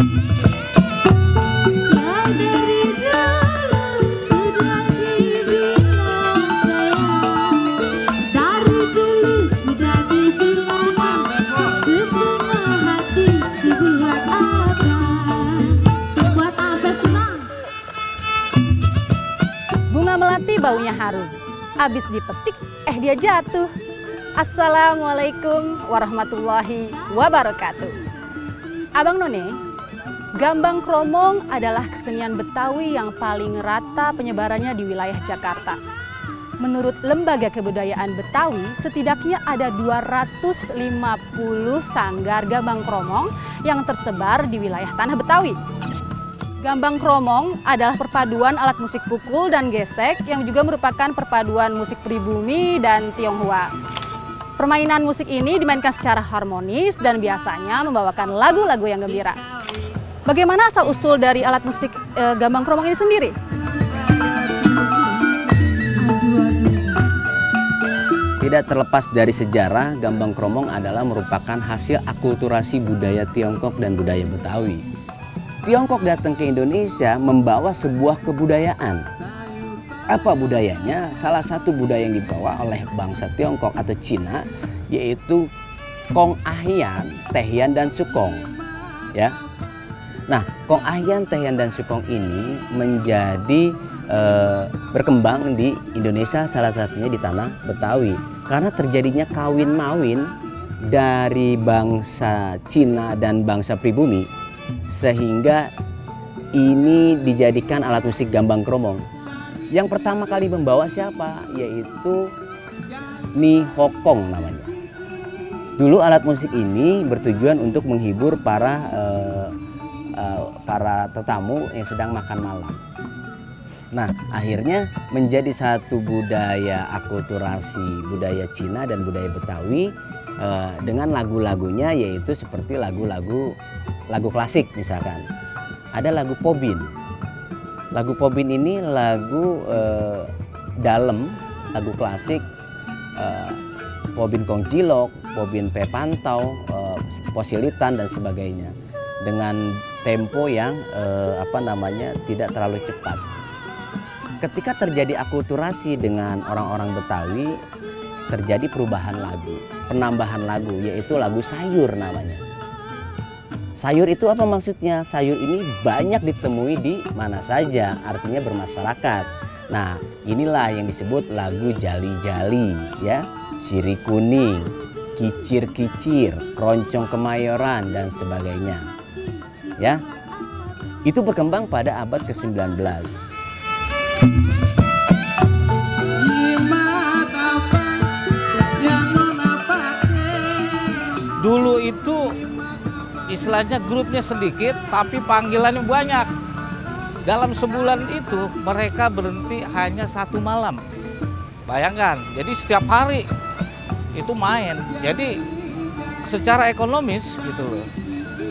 Bunga melati baunya harum, abis dipetik dia jatuh. Assalamualaikum warahmatullahi wabarakatuh. Abang None, gambang kromong adalah kesenian Betawi yang paling rata penyebarannya di wilayah Jakarta. Menurut Lembaga Kebudayaan Betawi, setidaknya ada 250 sanggar gambang kromong yang tersebar di wilayah tanah Betawi. Gambang kromong adalah perpaduan alat musik pukul dan gesek yang juga merupakan perpaduan musik pribumi dan Tionghoa. Permainan musik ini dimainkan secara harmonis dan biasanya membawakan lagu-lagu yang gembira. Bagaimana asal-usul dari alat musik gambang kromong ini sendiri? Tidak terlepas dari sejarah, gambang kromong adalah merupakan hasil akulturasi budaya Tiongkok dan budaya Betawi. Tiongkok datang ke Indonesia membawa sebuah kebudayaan. Apa budayanya? Salah satu budaya yang dibawa oleh bangsa Tiongkok atau Cina yaitu Kong Ahyan, Tehian dan Sukong. Ya. Nah, Kong Ahyan, Tehian dan Sukong ini menjadi berkembang di Indonesia, salah satunya di tanah Betawi. Karena terjadinya kawin mawin dari bangsa Cina dan bangsa pribumi, sehingga ini dijadikan alat musik gambang kromong. Yang pertama kali membawa siapa? Yaitu Ni Hokong namanya. Dulu alat musik ini bertujuan untuk menghibur para tetamu yang sedang makan malam. Nah, akhirnya menjadi satu budaya akulturasi budaya Cina dan budaya Betawi dengan lagu-lagunya, yaitu seperti lagu klasik misalkan. Ada lagu Pobin. Lagu Pobin ini lagu dalam, lagu klasik, Pobin Kong Cilok, Pobin Pe Pantau, Posilitan dan sebagainya, dengan tempo yang tidak terlalu cepat. Ketika terjadi akulturasi dengan orang-orang Betawi, terjadi perubahan lagu, penambahan lagu, yaitu lagu sayur namanya. Sayur itu apa maksudnya? Sayur ini banyak ditemui di mana saja, artinya bermasyarakat. Nah, inilah yang disebut lagu jali-jali, ya, sirih kuning, kicir-kicir, keroncong kemayoran dan sebagainya. Ya. Itu berkembang pada abad ke-19. Dulu itu istilahnya grupnya sedikit tapi panggilannya banyak. Dalam sebulan itu mereka berhenti hanya 1 malam. Bayangkan, jadi setiap hari itu main. Jadi secara ekonomis gitu loh,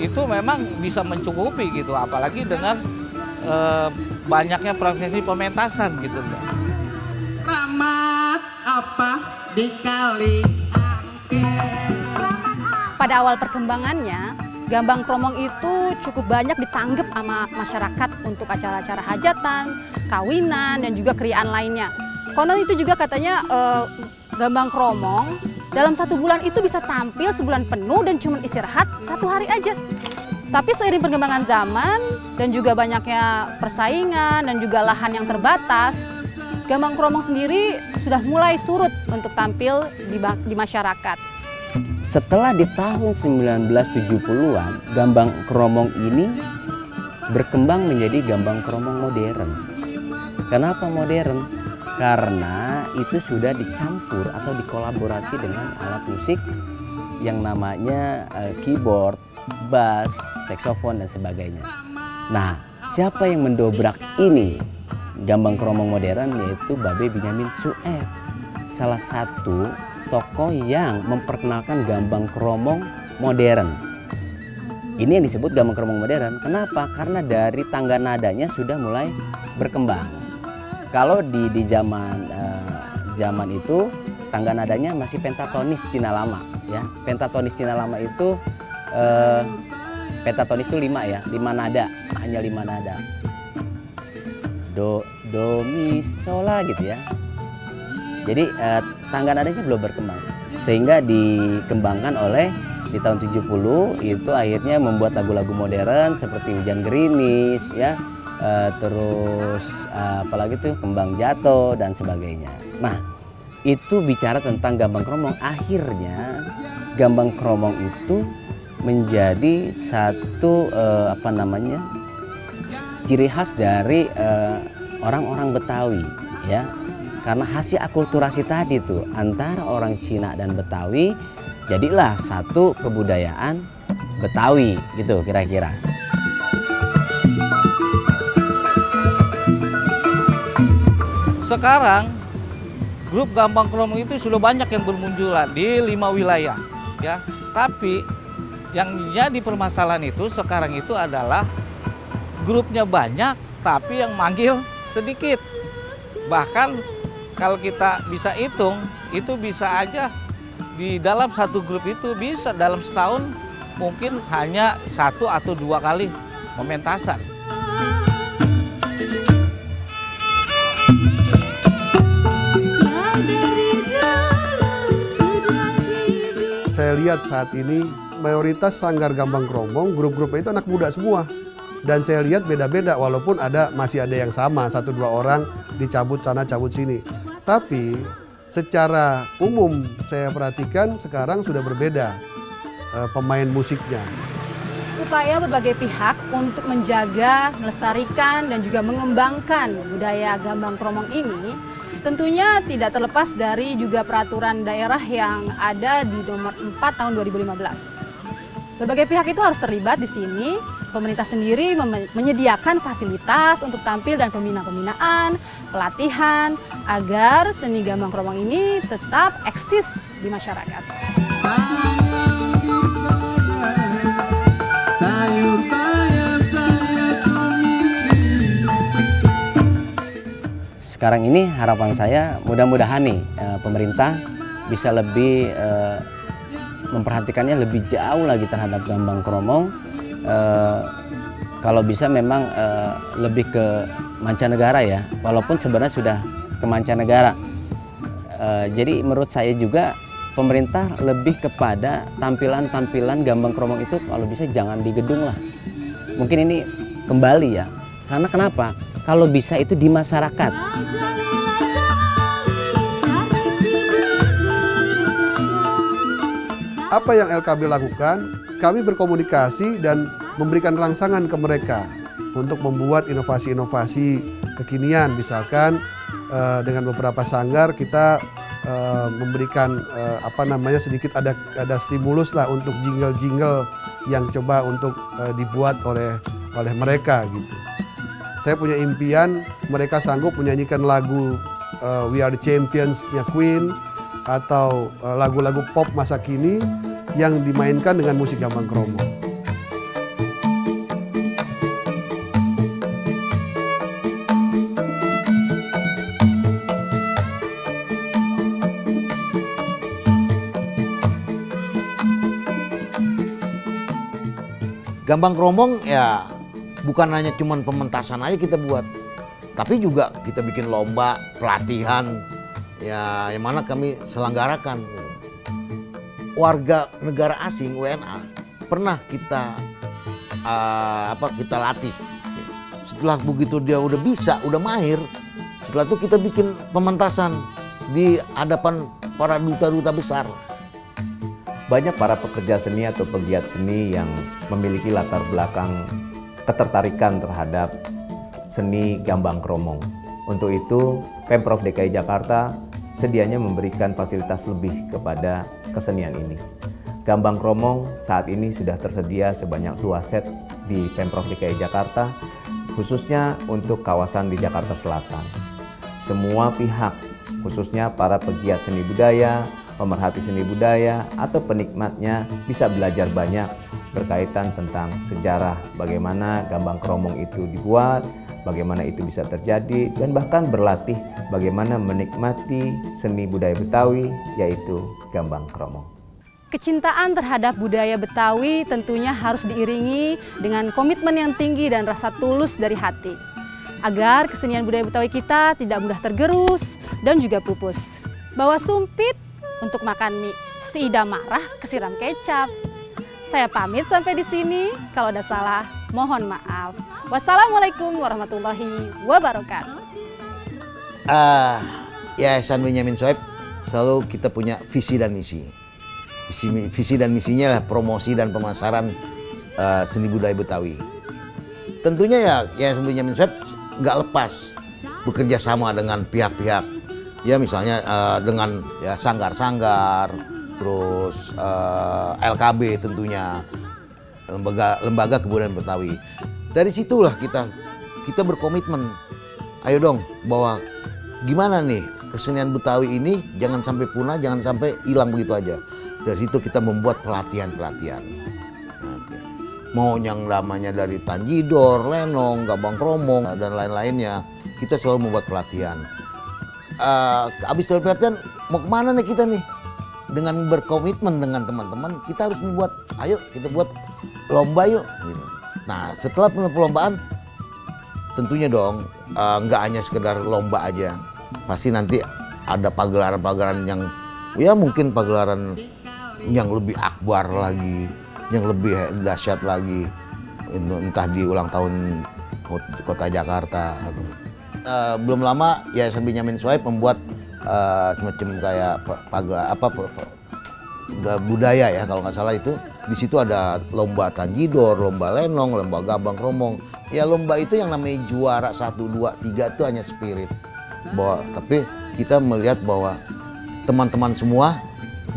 itu memang bisa mencukupi gitu, apalagi dengan banyaknya profesi pementasan gitu loh. Ramat apa dikali Pada awal perkembangannya, gambang kromong itu cukup banyak ditanggap sama masyarakat untuk acara-acara hajatan, kawinan, dan juga kriaan lainnya. Konon itu juga katanya gambang kromong dalam 1 bulan itu bisa tampil sebulan penuh dan cuma istirahat 1 hari aja. Tapi seiring perkembangan zaman dan juga banyaknya persaingan dan juga lahan yang terbatas, gambang kromong sendiri sudah mulai surut untuk tampil di masyarakat. Setelah di tahun 1970-an, gambang kromong ini berkembang menjadi gambang kromong modern. Kenapa modern? Karena itu sudah dicampur atau dikolaborasi dengan alat musik yang namanya keyboard, bass, saksofon dan sebagainya. Nah, siapa yang mendobrak ini gambang kromong modern? Yaitu Babe Binyamin Sueb, salah satu tokoh yang memperkenalkan gambang kromong modern. Ini yang disebut gambang kromong modern. Kenapa? Karena dari tangga nadanya sudah mulai berkembang. Kalau di zaman itu tangga nadanya masih pentatonis Cina lama, ya. Pentatonis Cina lama itu Pentatonis itu 5 ya, 5 nada, hanya 5 nada. Do, mi, sol, la gitu ya. Jadi tangga nadanya belum berkembang, sehingga dikembangkan oleh di tahun 70 itu akhirnya membuat lagu-lagu modern seperti Hujan Gerimis ya, terus apalagi tuh Kembang Jatuh dan sebagainya. Nah, itu bicara tentang gambang kromong. Akhirnya gambang kromong itu menjadi satu ciri khas dari orang-orang Betawi ya, karena hasil akulturasi tadi tuh antara orang Cina dan Betawi, jadilah satu kebudayaan Betawi gitu kira-kira. Sekarang grup gambang kromong itu sudah banyak yang bermunculan di 5 wilayah ya. Tapi yang jadi permasalahan itu sekarang itu adalah grupnya banyak tapi yang manggil sedikit. Bahkan kalau kita bisa hitung, itu bisa aja di dalam satu grup itu bisa dalam setahun mungkin hanya 1 atau 2 kali pementasan. Saya lihat saat ini mayoritas sanggar gambang kromong grup-grupnya itu anak muda semua, dan saya lihat beda-beda walaupun masih ada yang sama 1-2 orang dicabut sana cabut sini, tapi secara umum saya perhatikan sekarang sudah berbeda pemain musiknya. Upaya berbagai pihak untuk menjaga, melestarikan dan juga mengembangkan budaya gambang kromong ini tentunya tidak terlepas dari juga peraturan daerah yang ada di nomor 4 tahun 2015. Berbagai pihak itu harus terlibat di sini. Pemerintah sendiri menyediakan fasilitas untuk tampil dan pembinaan, pelatihan agar seni gambang kromong ini tetap eksis di masyarakat. Sekarang ini harapan saya mudah-mudahan nih pemerintah bisa lebih memperhatikannya lebih jauh lagi terhadap gambang kromong. Kalau bisa memang lebih ke mancanegara ya, walaupun sebenarnya sudah ke mancanegara. Jadi menurut saya juga pemerintah lebih kepada tampilan-tampilan gambang kromong itu kalau bisa jangan di gedung lah. Mungkin ini kembali ya, karena kenapa? Kalau bisa itu di masyarakat. Apa yang LKB lakukan? Kami berkomunikasi dan memberikan rangsangan ke mereka untuk membuat inovasi-inovasi kekinian. Misalkan dengan beberapa sanggar kita memberikan sedikit ada stimulus lah untuk jingle-jingle yang coba untuk dibuat oleh mereka gitu. Saya punya impian mereka sanggup menyanyikan lagu We Are The Champions-nya Queen atau lagu-lagu pop masa kini yang dimainkan dengan musik gambang kromong. Gambang kromong ya bukan hanya cuman pementasan aja kita buat, tapi juga kita bikin lomba, pelatihan, ya yang mana kami selenggarakan. Warga negara asing WNA pernah kita latih. Setelah begitu dia udah bisa, udah mahir, setelah itu kita bikin pementasan di hadapan para duta-duta besar. Banyak para pekerja seni atau pegiat seni yang memiliki latar belakang ketertarikan terhadap seni gambang kromong. Untuk itu, Pemprov DKI Jakarta sedianya memberikan fasilitas lebih kepada kesenian ini. Gambang kromong saat ini sudah tersedia sebanyak 2 set di Pemprov DKI Jakarta, khususnya untuk kawasan di Jakarta Selatan. Semua pihak, khususnya para pegiat seni budaya, pemerhati seni budaya, atau penikmatnya bisa belajar banyak berkaitan tentang sejarah bagaimana gambang kromong itu dibuat, bagaimana itu bisa terjadi, dan bahkan berlatih bagaimana menikmati seni budaya Betawi, yaitu gambang kromong. Kecintaan terhadap budaya Betawi tentunya harus diiringi dengan komitmen yang tinggi dan rasa tulus dari hati. Agar kesenian budaya Betawi kita tidak mudah tergerus dan juga pupus. Bawa sumpit untuk makan mie, si Ida marah kesiram kecap. Saya pamit sampai di sini, kalau ada salah mohon maaf. Wassalamualaikum warahmatullahi wabarakatuh. Yayasan Benyamin Sueb selalu kita punya visi dan misi. Visi dan misinya lah promosi dan pemasaran seni budaya Betawi. Tentunya ya Yayasan Benyamin Sueb nggak lepas bekerja sama dengan pihak-pihak, ya misalnya dengan ya sanggar-sanggar, terus LKB tentunya, lembaga kebudayaan Betawi. Dari situlah kita berkomitmen, ayo dong bahwa gimana nih kesenian Betawi ini jangan sampai punah, jangan sampai hilang begitu aja. Dari situ kita membuat pelatihan-pelatihan. Mau yang namanya dari Tanjidor, Lenong, Gambang Kromong, dan lain-lainnya, kita selalu membuat pelatihan. Habis dari pelatihan, mau kemana nih kita nih? Dengan berkomitmen dengan teman-teman, kita harus membuat, ayo kita buat lomba yuk. Gitu. Nah setelah perlombaan, tentunya dong, nggak hanya sekedar lomba aja. Pasti nanti ada pagelaran-pagelaran yang, ya mungkin pagelaran yang lebih akbar lagi, yang lebih dahsyat lagi, entah di ulang tahun kota Jakarta. Belum lama Yayasan Benyamin Sueb membuat semacam kayak budaya ya kalau nggak salah itu. Di situ ada lomba Tanjidor, lomba Lenong, lomba Gambang Kromong. Ya lomba itu yang namanya juara 1, 2, 3 itu hanya spirit. Tapi kita melihat bahwa teman-teman semua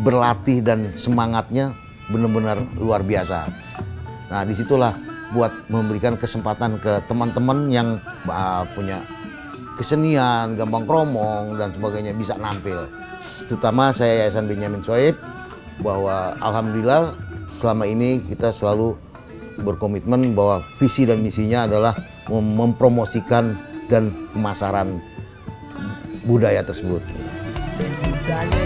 berlatih dan semangatnya benar-benar luar biasa. Nah disitulah buat memberikan kesempatan ke teman-teman yang punya kesenian, Gambang Kromong dan sebagainya bisa nampil. Terutama saya Yayasan Benyamin Sueb bahwa alhamdulillah selama ini kita selalu berkomitmen bahwa visi dan misinya adalah mempromosikan dan pemasaran budaya tersebut. Budaya